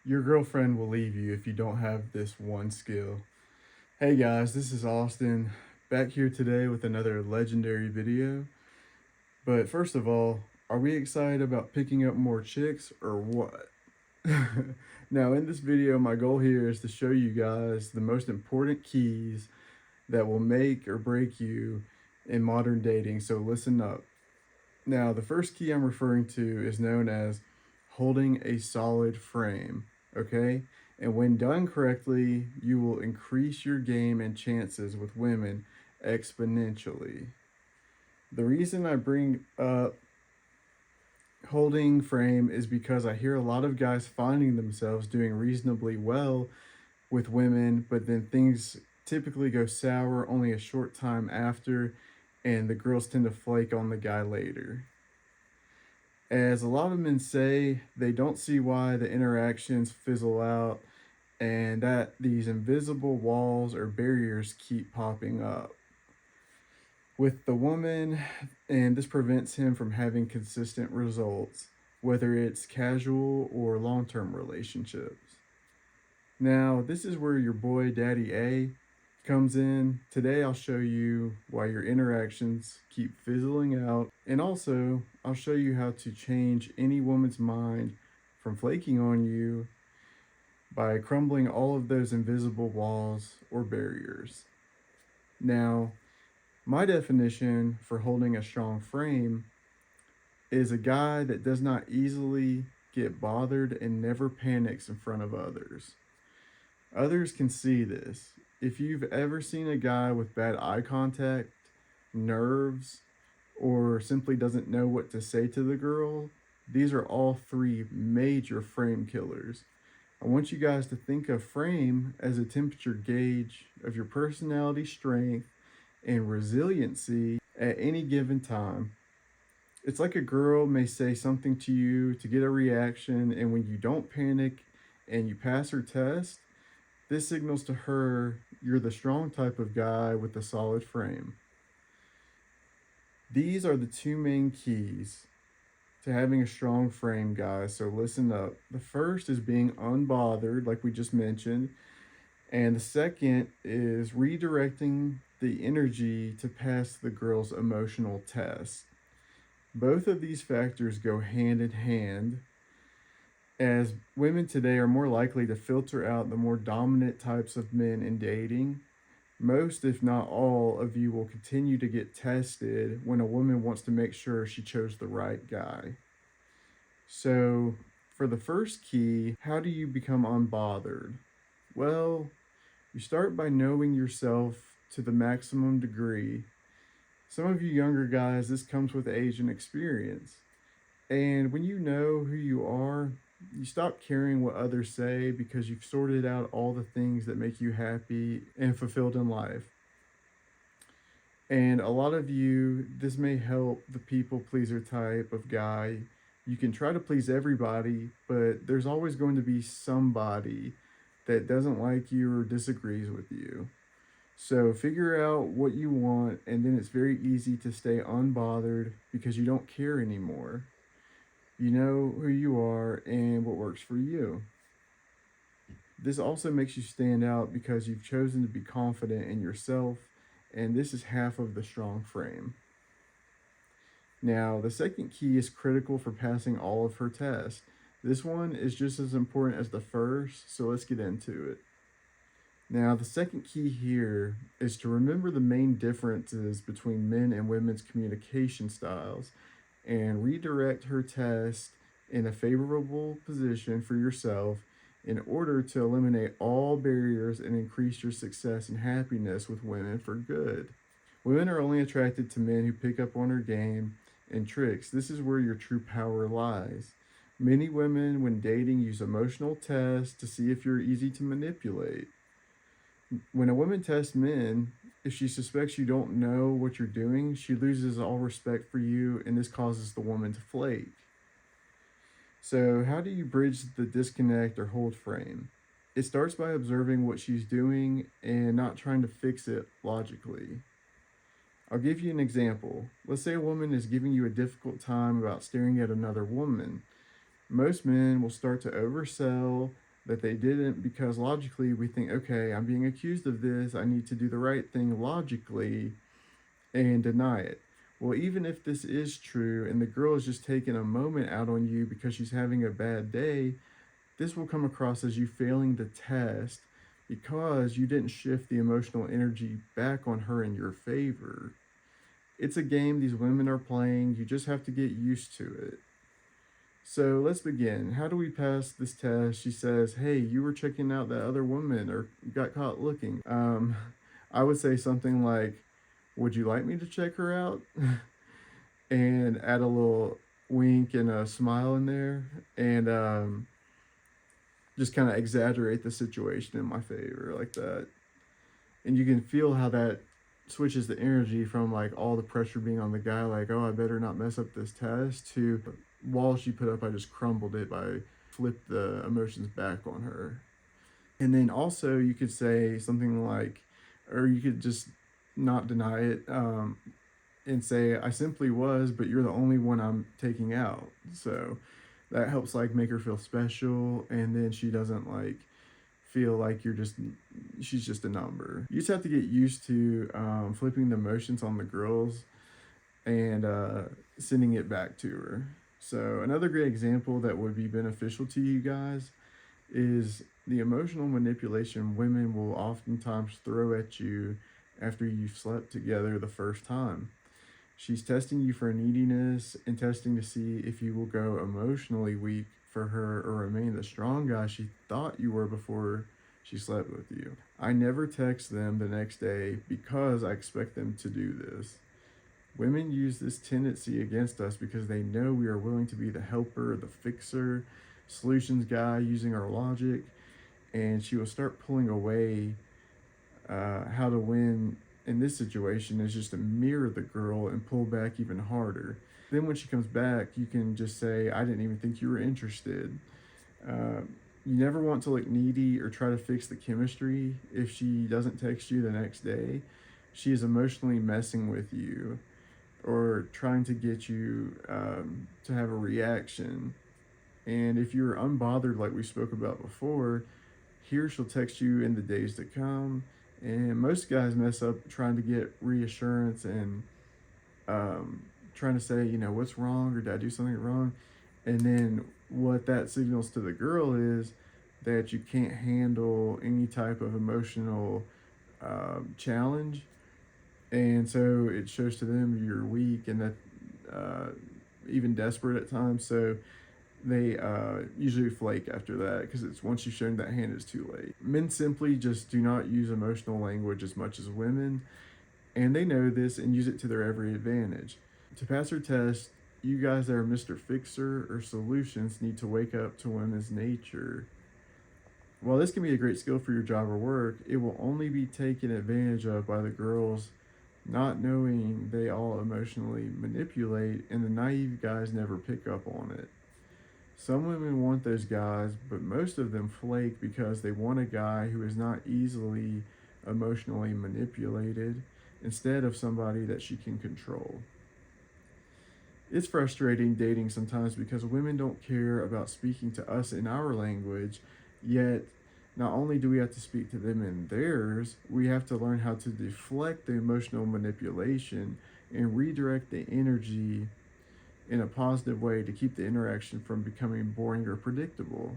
Your girlfriend will leave you if you don't have this one skill. Hey guys, this is Austin, back here today with another legendary video. But first of all, are we excited about picking up more chicks or what? Now, in this video, my goal here is to show you guys the most important keys that will make or break you in modern dating, so listen up. Now, the first key I'm referring to is known as holding a solid frame, okay? And when done correctly, you will increase your game and chances with women exponentially. The reason I bring up holding frame is because I hear a lot of guys finding themselves doing reasonably well with women, but then things typically go sour only a short time after, and the girls tend to flake on the guy later. As a lot of men say, they don't see why the interactions fizzle out and that these invisible walls or barriers keep popping up with the woman, and this prevents him from having consistent results, whether it's casual or long term relationships. Now, this is where your boy Daddy A comes in. Today, I'll show you why your interactions keep fizzling out, and also, I'll show you how to change any woman's mind from flaking on you by crumbling all of those invisible walls or barriers. Now, my definition for holding a strong frame is a guy that does not easily get bothered and never panics in front of others. Others can see this. If you've ever seen a guy with bad eye contact, nerves, or simply doesn't know what to say to the girl, these are all three major frame killers. I want you guys to think of frame as a temperature gauge of your personality strength and resiliency at any given time. It's like a girl may say something to you to get a reaction, and when you don't panic and you pass her test, this signals to her you're the strong type of guy with a solid frame. These are the two main keys to having a strong frame, guys, so listen up. The first is being unbothered, like we just mentioned, and the second is redirecting the energy to pass the girl's emotional test. Both of these factors go hand in hand, as women today are more likely to filter out the more dominant types of men in dating. Most, if not all, of you will continue to get tested when a woman wants to make sure she chose the right guy. So, for the first key, how do you become unbothered? Well, you start by knowing yourself to the maximum degree. Some of you younger guys, this comes with age and experience. And when you know who you are, you stop caring what others say because you've sorted out all the things that make you happy and fulfilled in life. And a lot of you, this may help the people pleaser type of guy. You can try to please everybody, but there's always going to be somebody that doesn't like you or disagrees with you. So figure out what you want, and then it's very easy to stay unbothered because you don't care anymore. You know who you are and what works for you. This also makes you stand out because you've chosen to be confident in yourself, and this is half of the strong frame. Now, the second key is critical for passing all of her tests. This one is just as important as the first, so let's get into it. Now, the second key here is to remember the main differences between men and women's communication styles and redirect her test in a favorable position for yourself in order to eliminate all barriers and increase your success and happiness with women for good. Women are only attracted to men who pick up on her game and tricks. This is where your true power lies. Many women, when dating, use emotional tests to see if you're easy to manipulate. When a woman tests men, if she suspects you don't know what you're doing, she loses all respect for you, and this causes the woman to flake. So, how do you bridge the disconnect or hold frame? It starts by observing what she's doing and not trying to fix it logically. I'll give you an example. Let's say a woman is giving you a difficult time about staring at another woman. Most men will start to oversell that they didn't, because logically we think, okay, I'm being accused of this, I need to do the right thing logically and deny it. Well, even if this is true and the girl is just taking a moment out on you because she's having a bad day, this will come across as you failing the test because you didn't shift the emotional energy back on her in your favor. It's a game these women are playing. You just have to get used to it. So let's begin. How do we pass this test? She says, "Hey, you were checking out that other woman or got caught looking." I would say something like, "Would you like me to check her out?" and add a little wink and a smile in there, and just kind of exaggerate the situation in my favor like that. And you can feel how that switches the energy from like all the pressure being on the guy, like, oh, I better not mess up this test, to wall she put up, I just crumbled it by flip the emotions back on her. And then also you could say something like, or you could just not deny it, and say, I simply was, but you're the only one I'm taking out. So that helps like make her feel special, and then she doesn't like feel like she's just a number. You just have to get used to flipping the emotions on the girls and sending it back to her. So another great example that would be beneficial to you guys is the emotional manipulation women will oftentimes throw at you after you've slept together the first time. She's testing you for neediness and testing to see if you will go emotionally weak for her or remain the strong guy she thought you were before she slept with you. I never text them the next day because I expect them to do this. Women use this tendency against us because they know we are willing to be the helper, the fixer, solutions guy using our logic, and she will start pulling away. How to win in this situation is just to mirror the girl and pull back even harder. Then when she comes back, you can just say, I didn't even think you were interested. Uh, you never want to look needy or try to fix the chemistry. If she doesn't text you the next day, she is emotionally messing with you or trying to get you to have a reaction. And if you're unbothered, like we spoke about before, here she'll text you in the days to come. And most guys mess up trying to get reassurance and trying to say, what's wrong, or did I do something wrong? And then what that signals to the girl is that you can't handle any type of emotional challenge. And so it shows to them you're weak and that even desperate at times. So they usually flake after that because it's once you've shown that hand, it's too late. Men simply just do not use emotional language as much as women, and they know this and use it to their every advantage. To pass their test, you guys that are Mr. Fixer or Solutions need to wake up to women's nature. While this can be a great skill for your job or work, it will only be taken advantage of by the girls not knowing they all emotionally manipulate, and the naive guys never pick up on it. Some women want those guys, but most of them flake because they want a guy who is not easily emotionally manipulated instead of somebody that she can control. It's frustrating dating sometimes because women don't care about speaking to us in our language, yet not only do we have to speak to them in theirs, we have to learn how to deflect the emotional manipulation and redirect the energy in a positive way to keep the interaction from becoming boring or predictable.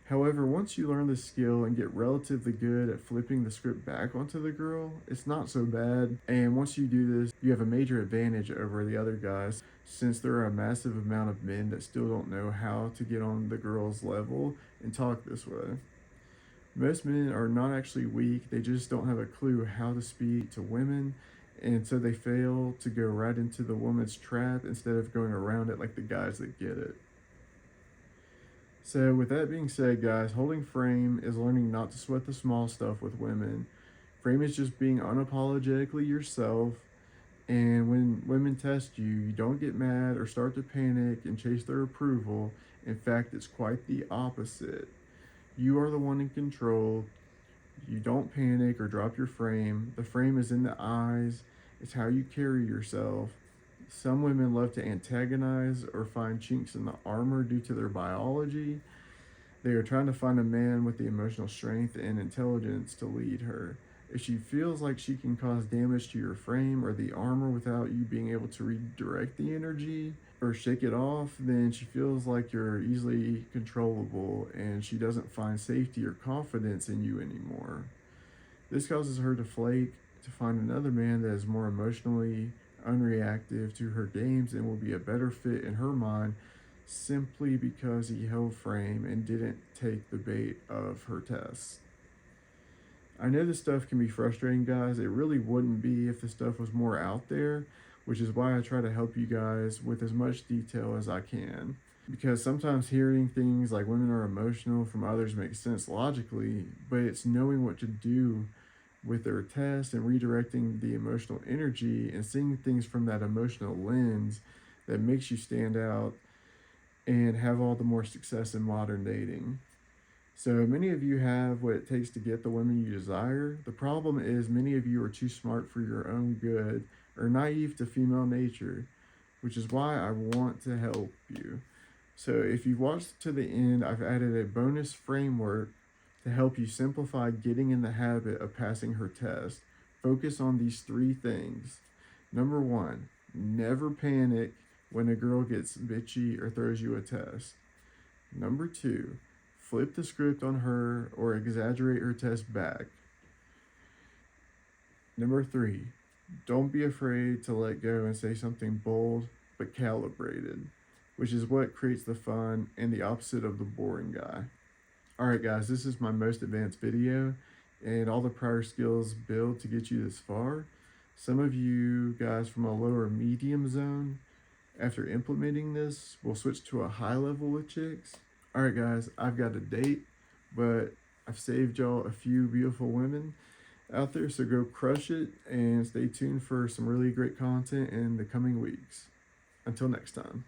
However, once you learn the skill and get relatively good at flipping the script back onto the girl, it's not so bad. And once you do this, you have a major advantage over the other guys, since there are a massive amount of men that still don't know how to get on the girl's level and talk this way. Most men are not actually weak, they just don't have a clue how to speak to women, and so they fail to go right into the woman's trap instead of going around it like the guys that get it. So with that being said, guys, holding frame is learning not to sweat the small stuff with women. Frame is just being unapologetically yourself, and when women test you, you don't get mad or start to panic and chase their approval. In fact, it's quite the opposite. You are the one in control. You don't panic or drop your frame. The frame is in the eyes. It's how you carry yourself. Some women love to antagonize or find chinks in the armor due to their biology. They are trying to find a man with the emotional strength and intelligence to lead her. If she feels like she can cause damage to your frame or the armor without you being able to redirect the energy or shake it off, then she feels like you're easily controllable and she doesn't find safety or confidence in you anymore. This causes her to flake, to find another man that is more emotionally unreactive to her games and will be a better fit in her mind simply because he held frame and didn't take the bait of her tests. I know this stuff can be frustrating, guys. It really wouldn't be if the stuff was more out there, which is why I try to help you guys with as much detail as I can. Because sometimes hearing things like women are emotional from others makes sense logically, but it's knowing what to do with their test and redirecting the emotional energy and seeing things from that emotional lens that makes you stand out and have all the more success in modern dating. So many of you have what it takes to get the women you desire. The problem is many of you are too smart for your own good or naive to female nature, which is why I want to help you. So if you've watched to the end, I've added a bonus framework to help you simplify getting in the habit of passing her test. Focus on these 3 things. Number 1, never panic when a girl gets bitchy or throws you a test. Number 2, flip the script on her or exaggerate her test back. Number 3, don't be afraid to let go and say something bold but calibrated, which is what creates the fun and the opposite of the boring guy. Alright guys, this is my most advanced video and all the prior skills build to get you this far. Some of you guys from a lower medium zone, after implementing this, will switch to a high level with chicks. Alright guys, I've got a date, but I've saved y'all a few beautiful women out there, so go crush it and stay tuned for some really great content in the coming weeks. Until next time.